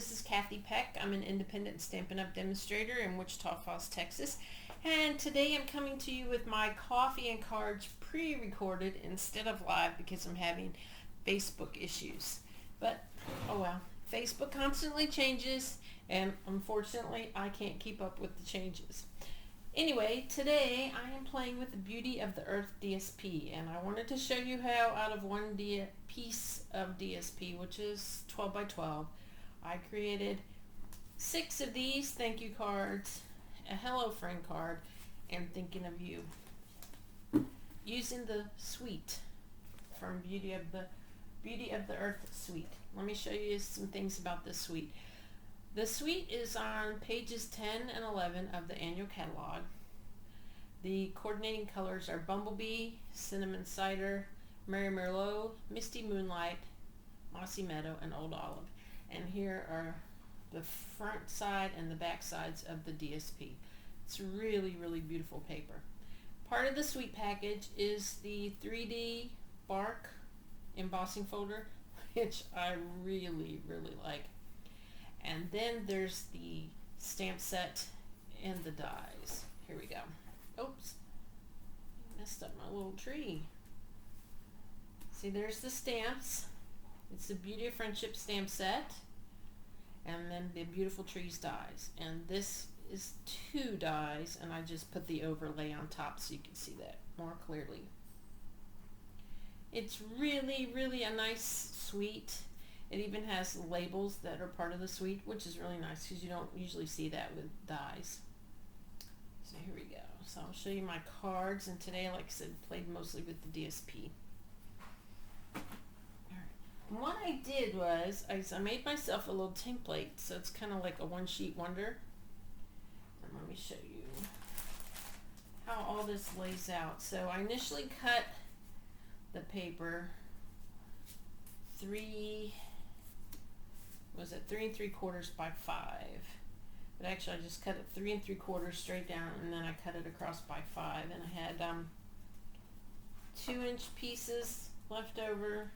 this is Kathy Peck. I'm an independent Stampin' Up! Demonstrator in Wichita Falls, Texas. And today I'm coming to you with my coffee and cards pre-recorded instead of live because I'm having Facebook issues. But, oh well, Facebook constantly changes and unfortunately I can't keep up with the changes. Anyway, today I am playing with the Beauty of the Earth DSP, and I wanted to show you how out of one piece of DSP, which is 12 by 12, I created 6 of these thank you cards, a hello friend card, and thinking of you, using the suite from Beauty of the Earth suite. Let me show you some things about this suite. The suite is on pages 10 and 11 of the annual catalog. The coordinating colors are Bumblebee, Cinnamon Cider, Merry Merlot, Misty Moonlight, Mossy Meadow, and Old Olive. And here are the front side and the back sides of the DSP. It's really, really beautiful paper. Part of the suite package is the 3D bark embossing folder, which I really, really like. And then there's the stamp set and the dies. Here we go. Oops, messed up my little tree. See, there's the stamps. It's the Beauty of Friendship stamp set, and then the Beautiful Trees dies. And this is 2 dies, and I just put the overlay on top so you can see that more clearly. It's really, really a nice suite. It even has labels that are part of the suite, which is really nice because you don't usually see that with dies. So here we go. So I'll show you my cards, and today, like I said, played mostly with the DSP. And what I did was, I made myself a little template, so it's kind of like a one-sheet wonder. And let me show you how all this lays out. So I initially cut the paper 3 3¾ by 5, but actually I just cut it 3 3/4 straight down, and then I cut it across by 5, and I had 2-inch pieces left over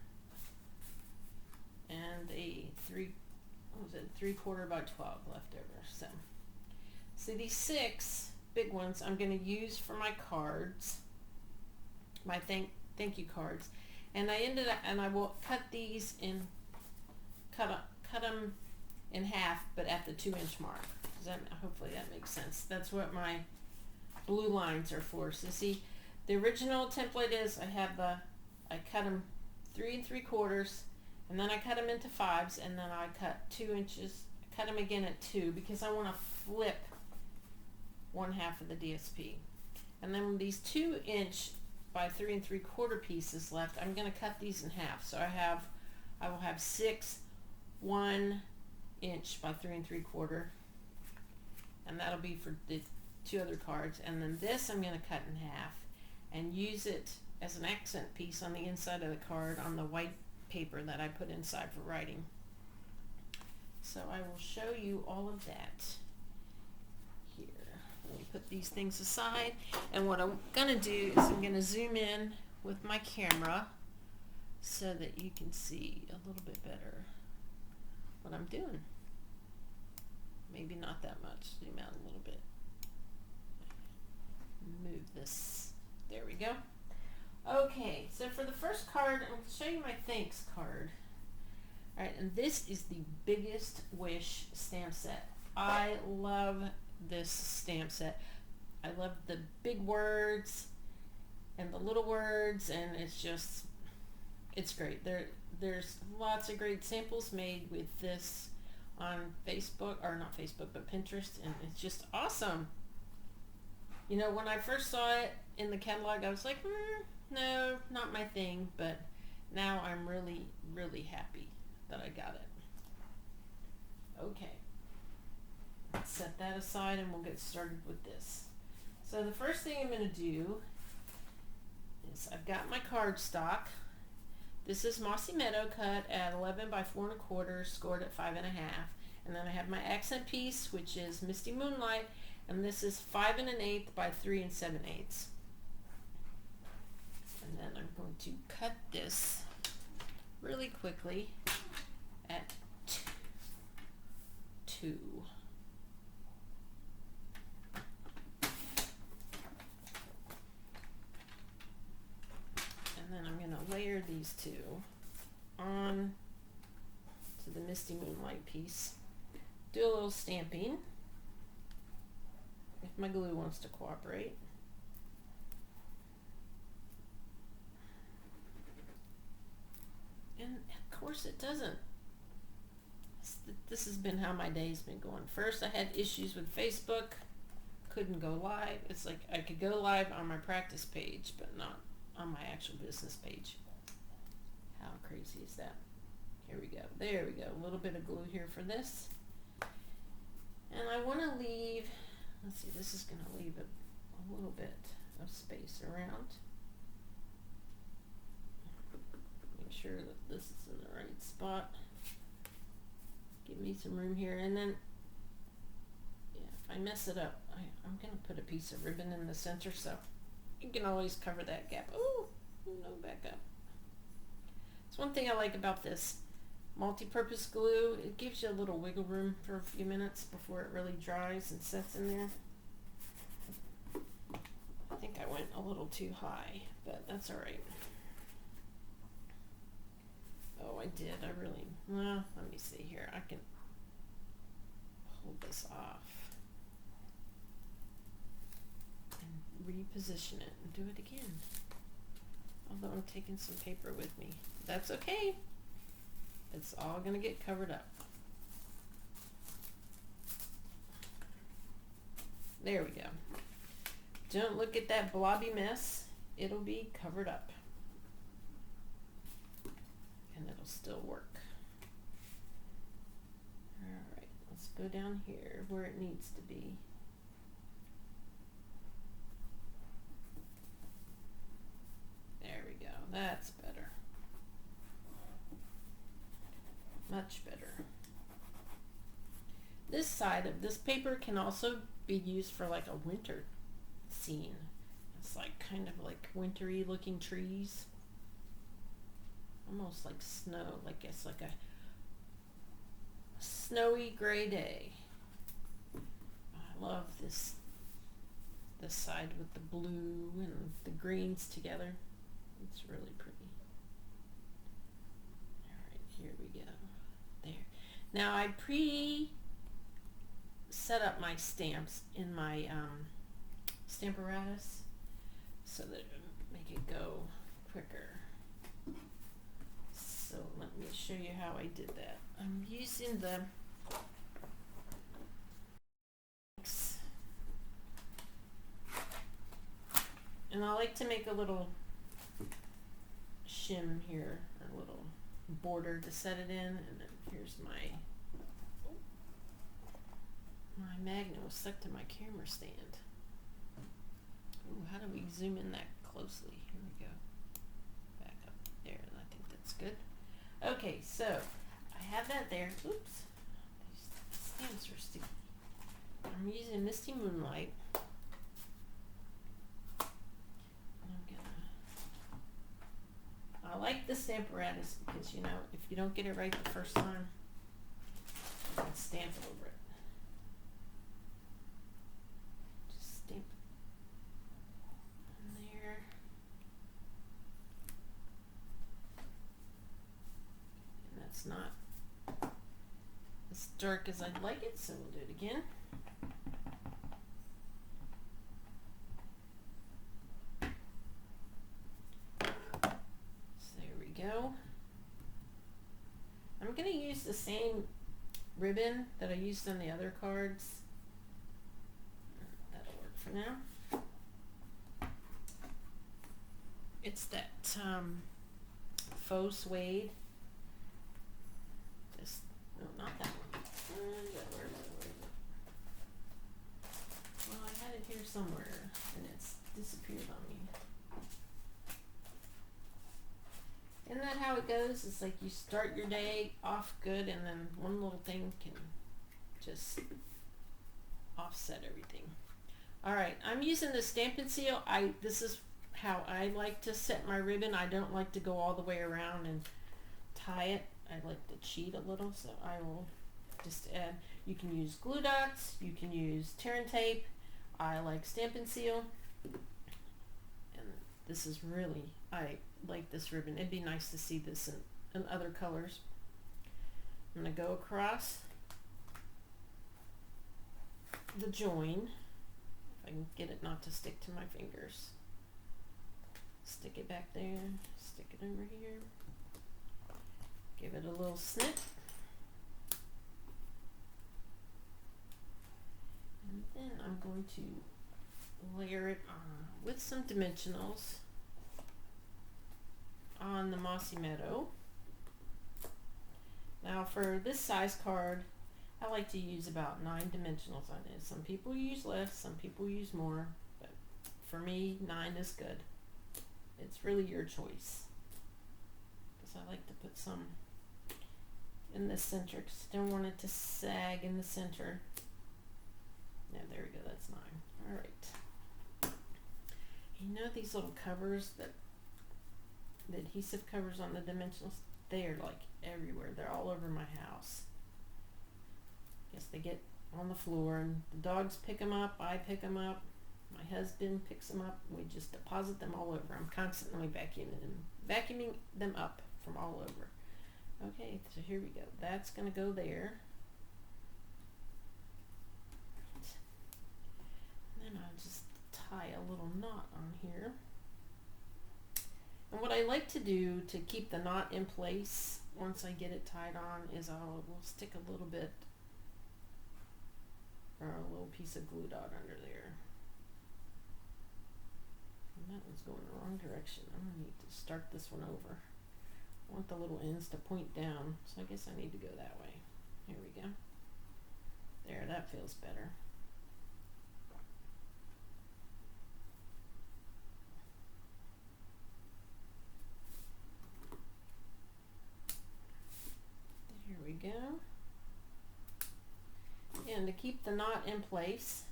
and a 3/4 by 12 left over. So these 6 big ones I'm going to use for my cards, my thank you cards, and I will cut these in cut them in half, but at the 2-inch mark. Hopefully that makes sense. That's what my blue lines are for. So see, the original template is I cut them 3 3/4, and then I cut them into 5s, and then I cut 2 inches, cut them again at 2 because I want to flip 1/2 of the DSP. And then with these 2-inch by 3 3/4 pieces left, I'm going to cut these in half. So I will have 6 1-inch by 3 3/4, and that'll be for the 2 other cards. And then this I'm going to cut in half and use it as an accent piece on the inside of the card on the white paper that I put inside for writing. So I will show you all of that here. Let me put these things aside, and what I'm going to do is I'm going to zoom in with my camera so that you can see a little bit better what I'm doing. Maybe not that much. Zoom out a little bit. Move this. There we go. Okay, so for the first card, I'll show you my thanks card. Alright, and this is the Biggest Wish stamp set. I love this stamp set. I love the big words and the little words, and it's great. There's lots of great samples made with this on Facebook, or not Facebook, but Pinterest, and it's just awesome. You know, when I first saw it in the catalog, I was like, no, not my thing, but now I'm really, really happy that I got it. Okay, let's set that aside and we'll get started with this. So the first thing I'm going to do is I've got my cardstock. This is Mossy Meadow cut at 11 by 4 1/4, scored at 5 1/2. And then I have my accent piece, which is Misty Moonlight, and this is 5 1/8 by 3 7/8. And then I'm going to cut this really quickly at 2. And then I'm going to layer these 2 on to the Misty Moonlight piece. Do a little stamping if my glue wants to cooperate. And of course it doesn't. This has been how my day's been going. First I had issues with Facebook, couldn't go live. It's like I could go live on my practice page, but not on my actual business page. How crazy is that? Here we go. There we go. A little bit of glue here for this. And I want to leave, let's see, this is going to leave a little bit of space around. Make sure that this is in the right spot. Give me some room here. And then, yeah, if I mess it up, I'm going to put a piece of ribbon in the center, so you can always cover that gap. Oh, no, back up. It's one thing I like about this multi-purpose glue. It gives you a little wiggle room for a few minutes before it really dries and sets in there. I think I went a little too high, but that's all right. Oh, I did. I really, well, let me see here. I can hold this off and reposition it and do it again. Although I'm taking some paper with me. That's okay. It's all going to get covered up. There we go. Don't look at that blobby mess. It'll be covered up. And it'll still work. Alright, let's go down here where it needs to be. There we go. That's better. Much better. This side of this paper can also be used for like a winter scene. It's like kind of like wintry looking trees. Almost like snow, like it's like a snowy gray day. I love this side with the blue and the greens together. It's really pretty. Alright, here we go. There. Now I set up my stamps in my Stamparatus so that it would make it go quicker. So let me show you how I did that. I'm using the and I like to make a little shim here, a little border to set it in, and then here's my magnet was stuck to my camera stand. Ooh, how do we zoom in that closely? Here we go. Back up there, and I think that's good. Okay, so I have that there. Oops, these stamps are sticky. I'm using Misty Moonlight. I like the Stamparatus because, you know, if you don't get it right the first time, you can stamp over it. Just stamp in there. And that's not as dark as I'd like it, so we'll do it again. Go. I'm going to use the same ribbon that I used on the other cards. That'll work for now. It's that faux suede. Just, no, not that one. Where is it? Well, I had it here somewhere and it's disappeared on me. Isn't that how it goes? It's like you start your day off good and then one little thing can just offset everything. Alright, I'm using the Stampin' Seal. This is how I like to set my ribbon. I don't like to go all the way around and tie it. I like to cheat a little, so I will Just add, you can use glue dots, you can use tear and tape. I like Stampin' Seal. And this is really, I like this ribbon. It'd be nice to see this in other colors. I'm going to go across the join, if I can get it not to stick to my fingers. Stick it back there, stick it over here, give it a little snip, and then I'm going to layer it on with some dimensionals on the Mossy Meadow. Now for this size card, I like to use about 9 dimensionals on it. Some people use less, some people use more, but for me, 9 is good. It's really your choice. Because I like to put some in the center because I don't want it to sag in the center. Yeah, there we go, that's 9. Alright. You know these little covers, the adhesive covers on the dimensionals, they are like everywhere. They're all over my house. Guess they get on the floor and the dogs pick them up, I pick them up, my husband picks them up, and we just deposit them all over. I'm constantly vacuuming them up from all over. Okay, so here we go. That's going to go there. And then I'll just tie a little knot on here. And what I like to do to keep the knot in place once I get it tied on is we'll stick a little bit or a little piece of glue dot under there. And that one's going the wrong direction. I'm going to need to start this one over. I want the little ends to point down, so I guess I need to go that way. Here we go. There, that feels better. Here we go. And to keep the knot in place,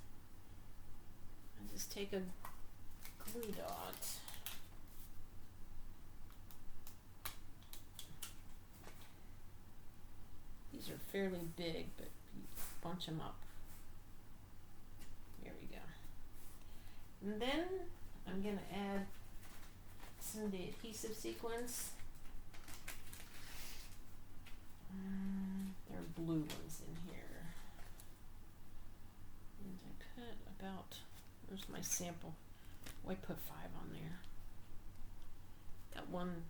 I just take a glue dot. These are fairly big, but you bunch them up. There we go. And then I'm going to add some of the adhesive sequins. There are blue ones in here. And I put about, where's my sample? Oh, I put 5 on there. That one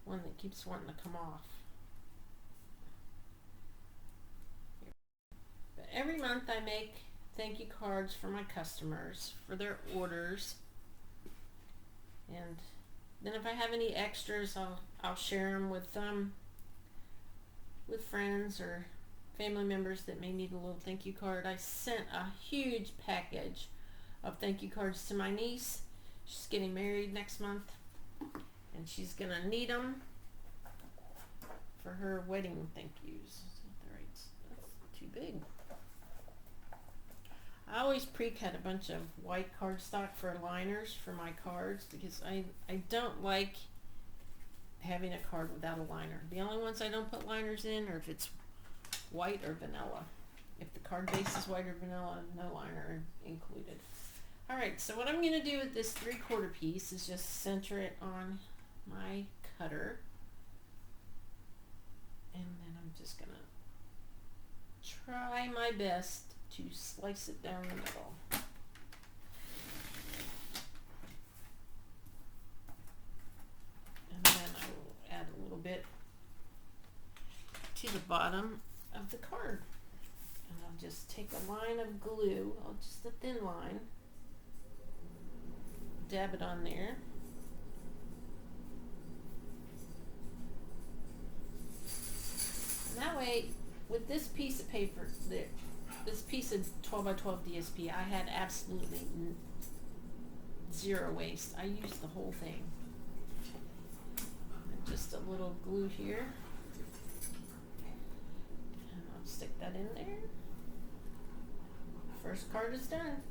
that keeps wanting to come off. But every month I make thank you cards for my customers for their orders. And then if I have any extras, I'll share them with friends or family members that may need a little thank you card. I sent a huge package of thank you cards to my niece. She's getting married next month, and she's gonna need them for her wedding thank yous. That's too big. I always pre-cut a bunch of white cardstock for liners for my cards because I don't like having a card without a liner. The only ones I don't put liners in are if it's white or vanilla. If the card base is white or vanilla, no liner included. Alright, so what I'm going to do with this 3/4 piece is just center it on my cutter. And then I'm just going to try my best to slice it down the middle. And then I will add a little bit to the bottom of the card. And I'll just take a line of glue, just a thin line, dab it on there. And that way, with this piece of paper, this piece of 12x12 DSP, I had absolutely 0 waste. I used the whole thing. And just a little glue here. And I'll stick that in there. First card is done.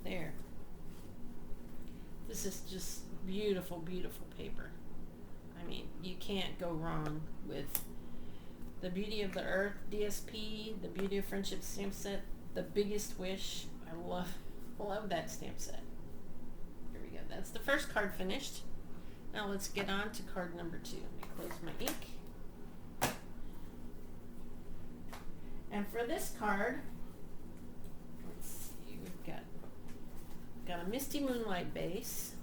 There. This is just Beautiful, beautiful paper. I mean, you can't go wrong with the Beauty of the Earth DSP, the Beauty of Friendship stamp set, the Biggest Wish. I love that stamp set. Here we go. That's the first card finished. Now let's get on to card number 2. Let me close my ink. And for this card, let's see, we've got a Misty Moonlight base,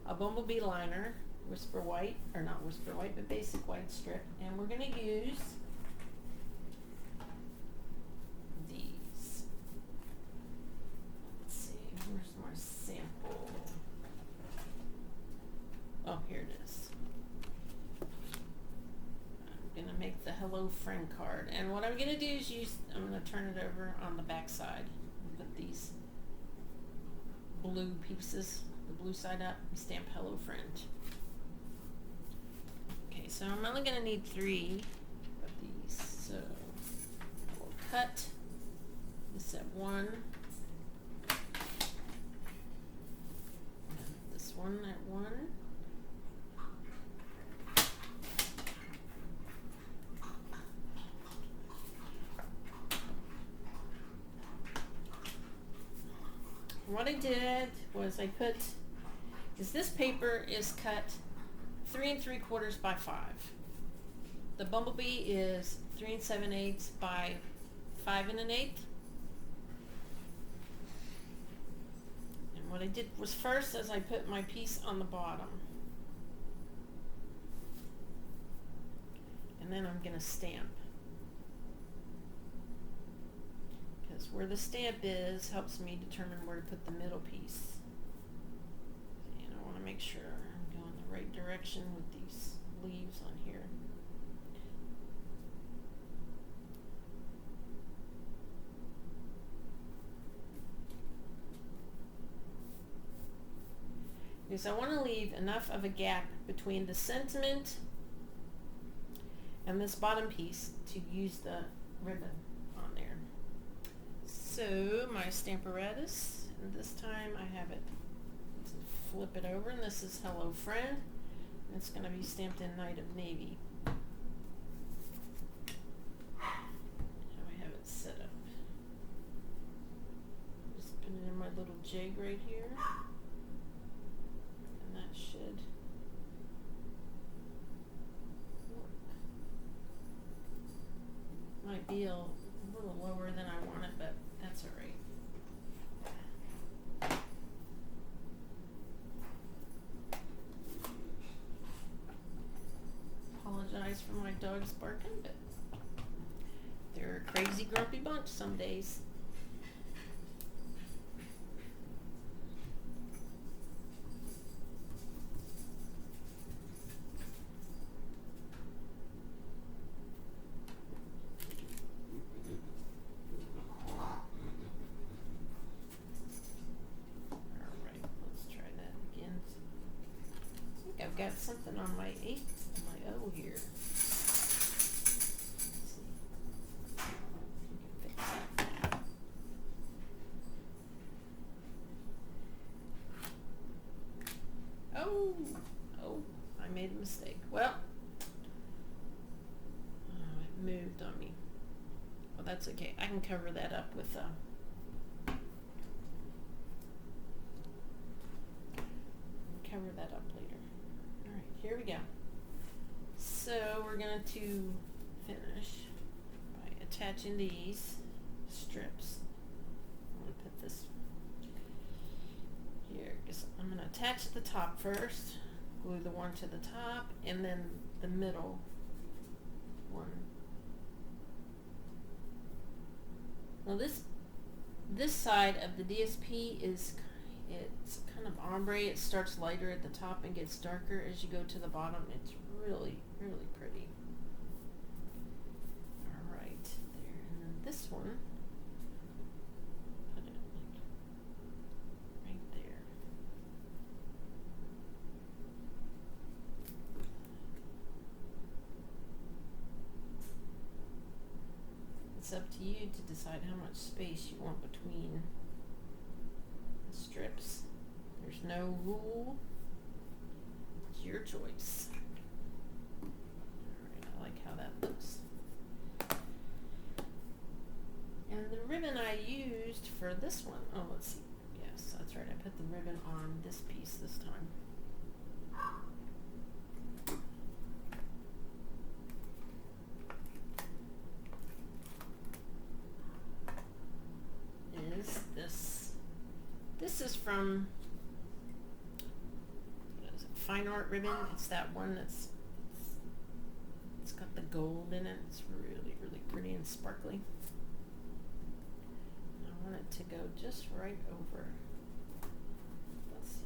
a Bumblebee liner, Whisper White, or not Whisper White, but basic white strip, and we're going to use these. Let's see, where's my sample? Oh, here it is. I'm going to make the Hello Friend card, and what I'm going to do is I'm going to turn it over on the back side and put these blue pieces, the blue side up, and stamp Hello Friend. Okay, so I'm only going to need 3 of these, so we'll cut this at 1, and this one at 1, what I did was this paper is cut 3 3/4 by 5. The Bumblebee is 3 7/8 by 5 1/8. And what I did was first is I put my piece on the bottom. And then I'm going to stamp. Where the stamp is helps me determine where to put the middle piece. And I want to make sure I'm going the right direction with these leaves on here. Because I want to leave enough of a gap between the sentiment and this bottom piece to use the ribbon on there. So my Stamparatus, and this time I have it, flip it over, and this is Hello Friend, and it's going to be stamped in Night of Navy. How I have it set up. Just put it in my little jig right here, and that should work. Might be a little lower than I want it, but that's all right. Apologize for my dogs barking, but they're a crazy grumpy bunch some days. I've got something on my O here. Let's see. Fix that. Oh, I made a mistake. Well, it moved on me. Well, that's okay. I can cover that up with cover that up later. Alright, here we go. So we're going to finish by attaching these strips. I'm going to put this here. I'm going to attach the top first, glue the one to the top, and then the middle one. Now this side of the DSP is it's kind of ombre. It starts lighter at the top and gets darker as you go to the bottom. It's really, really pretty. All right, there. And then this one, put it like right there. It's up to you to decide how much space you want between the strips. There's There's no rule. It's your choice. Alright, I like how that looks. And the ribbon I used for this one, oh, let's see. Yes, that's right. I put the ribbon on this piece this time. Is this? This is from, what is it, Fine Art Ribbon. It's that one that's, it's got the gold in it. It's really, really pretty and sparkly. I want it to go just right over. Let's see.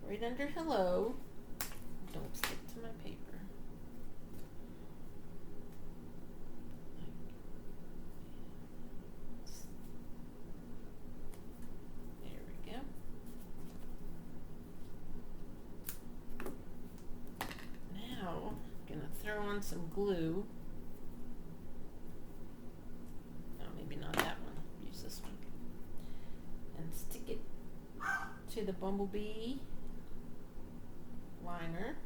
Right under hello. Don't stick to my paper. There we go. Now, I'm gonna throw on some glue. Not that one, use this one, and stick it to the bumblebee liner.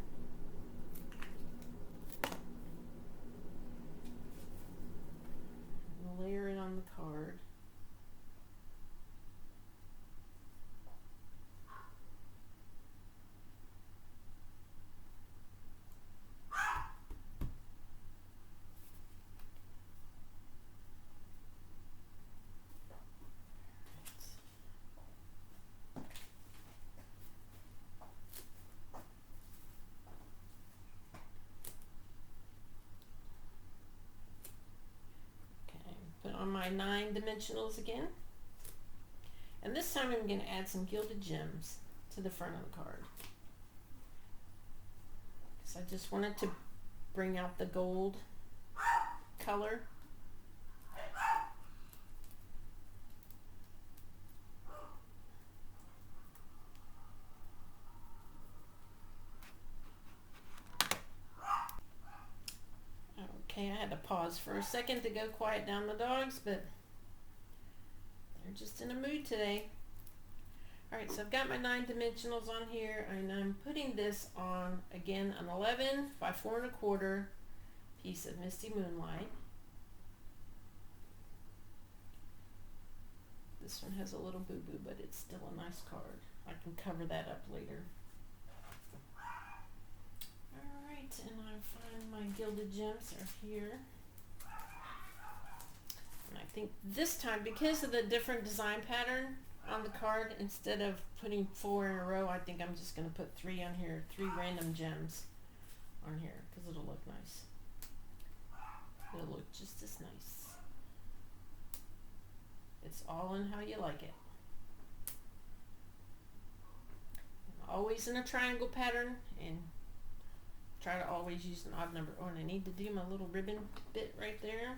We'll layer it on the card. On my 9 dimensionals again, and this time I'm going to add some gilded gems to the front of the card because I just wanted to bring out the gold color. Okay, I had to pause for a second to go quiet down the dogs, but they're just in a mood today. Alright, so I've got my 9 dimensionals on here, and I'm putting this on, again, an 11 by 4 1/4 piece of Misty Moonlight. This one has a little boo-boo, but it's still a nice card. I can cover that up later. And I find my gilded gems are here. And I think this time, because of the different design pattern on the card, instead of putting 4 in a row, I think I'm just going to put 3 on here, 3 random gems on here, because it'll look nice. It'll look just as nice. It's all in how you like it. I'm always in a triangle pattern, and try to always use an odd number. Oh, and I need to do my little ribbon bit right there.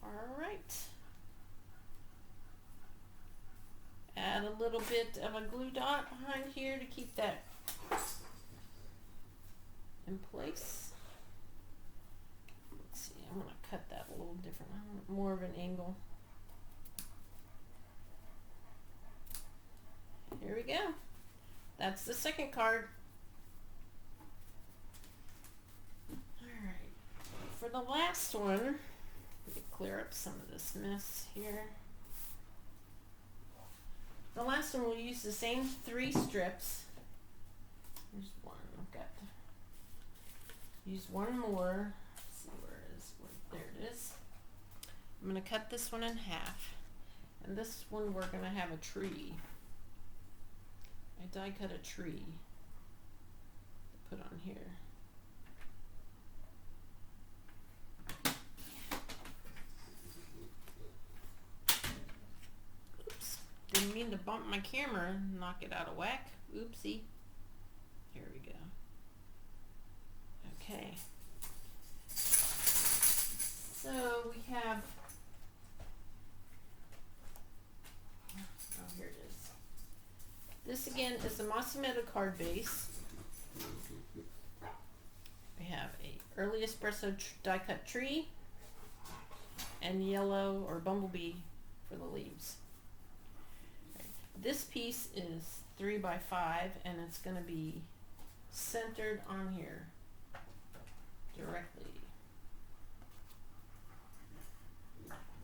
All right. Add a little bit of a glue dot behind here to keep that in place. Let's see, I'm going to cut that a little different. I want more of an angle. Here we go. That's the second card. Alright, for the last one, let me clear up some of this mess here. The last one, we'll use the same 3 strips. There's one. I've got to use one more. Let's see, there it is. I'm going to cut this one in half. And this one, we're going to have a tree. I die cut a tree to put on here. Didn't mean to bump my camera and knock it out of whack. Oopsie. Here we go. Okay. So we have again is the Mossy Meadow card base. We have a early espresso die cut tree and yellow or bumblebee for the leaves. This piece is 3 by 5 and it's going to be centered on here directly.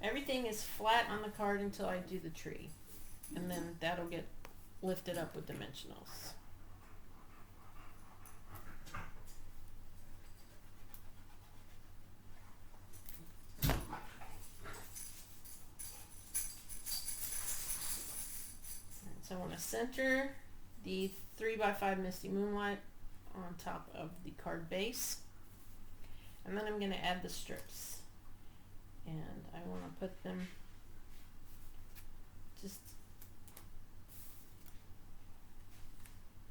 Everything is flat on the card until I do the tree, and then that'll get lifted up with dimensionals. So I want to center the 3 by 5 Misty Moonlight on top of the card base, and then I'm going to add the strips. And I want to put them just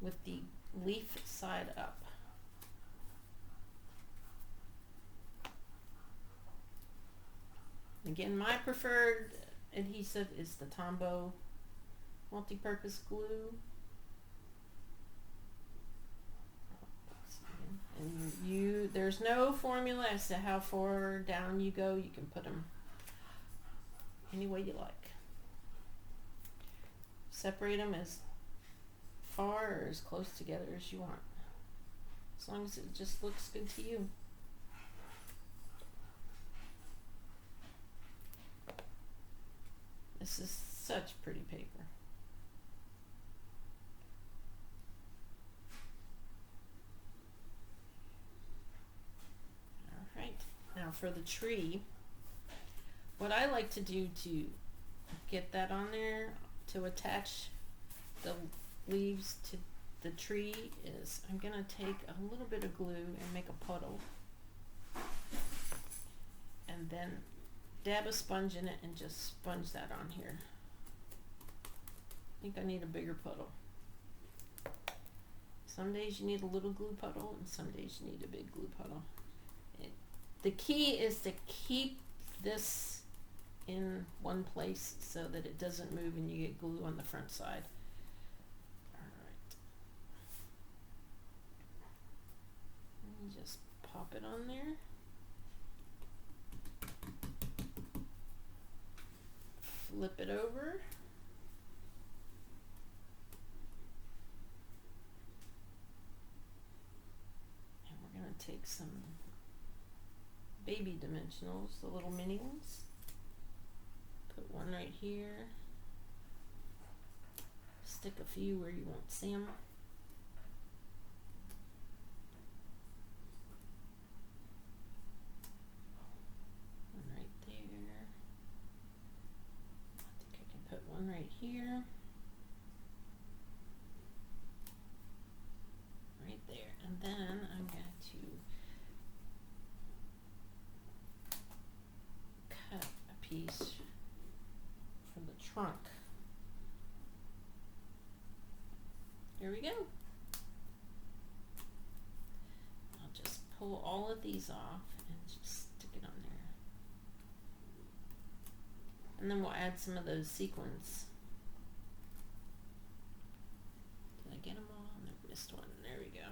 with the leaf side up. Again, my preferred adhesive is the Tombow multi-purpose glue. And there's no formula as to how far down you go. You can put them any way you like. Separate them as far or as close together as you want, as long as it just looks good to you. This is such pretty paper. Now for the tree, what I like to do to get that on there, to attach the leaves to the tree, is I'm going to take a little bit of glue and make a puddle, and then dab a sponge in it and just sponge that on here. I think I need a bigger puddle. Some days you need a little glue puddle and some days you need a big glue puddle. The key is to keep this in one place so that it doesn't move and you get glue on the front side. Alright. Just pop it on there. Flip it over. And we're going to take some baby dimensionals, the little mini ones. Put one right here. Stick a few where you won't see them. One right there. I think I can put one right here. Right there. And then I'm going to piece for the trunk. There we go. I'll just pull all of these off and just stick it on there. And then we'll add some of those sequins. Did I get them all? I missed one. There we go.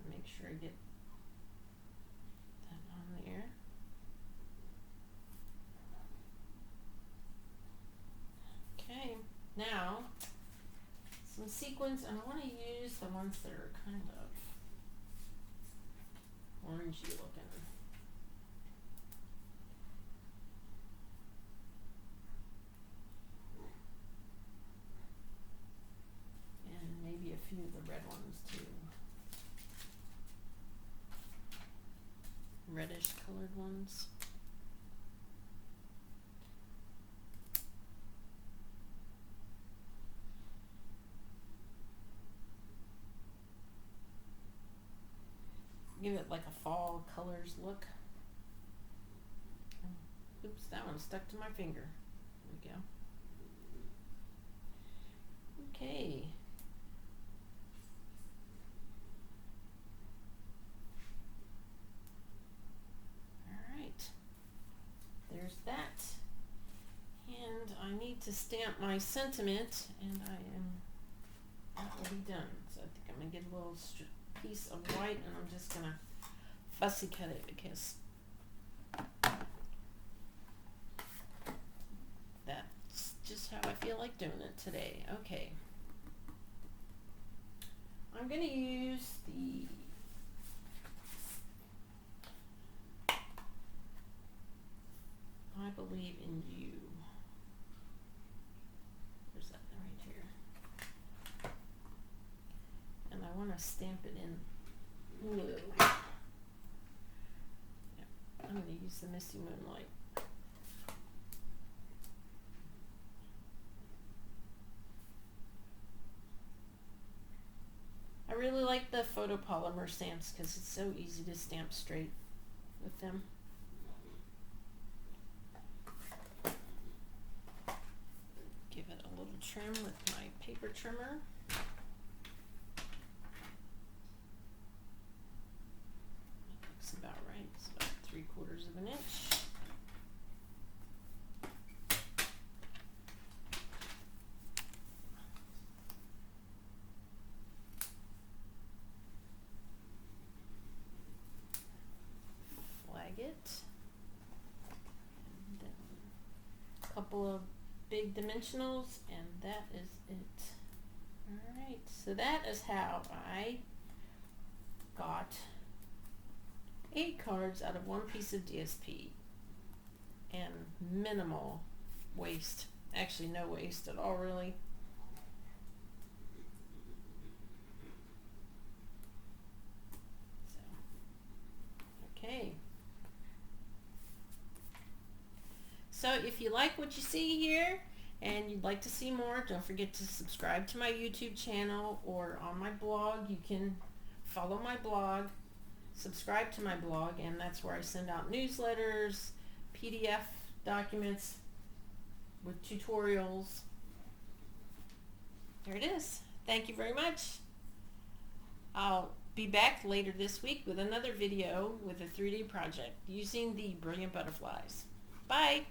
Make sure I get that on there. Okay, now some sequins, and I want to use the ones that are kind of orangey looking. And maybe a few of the red ones too. Reddish colored ones. Give it like a fall colors look. Oops, that one stuck to my finger. There we go. Okay. to stamp my sentiment, and I am already done. So I think I'm going to get a little piece of white, and I'm just going to fussy cut it because that's just how I feel like doing it today. Okay. I'm going to use the I Believe in You. Where's that right here? And I want to stamp it in blue. Yep. I'm going to use the Misty Moonlight. I really like the photopolymer stamps because it's so easy to stamp straight with them. Give it a little trim with my paper trimmer. Looks about right. It's about 3/4 of an inch. It, and then a couple of big dimensionals, and that is it. Alright, so that is how I got 8 cards out of 1 piece of DSP and minimal waste, actually no waste at all really. So, okay. So if you like what you see here and you'd like to see more, don't forget to subscribe to my YouTube channel, or on my blog. You can follow my blog, subscribe to my blog, and that's where I send out newsletters, PDF documents with tutorials. There it is. Thank you very much. I'll be back later this week with another video with a 3D project using the Brilliant Butterflies. Bye.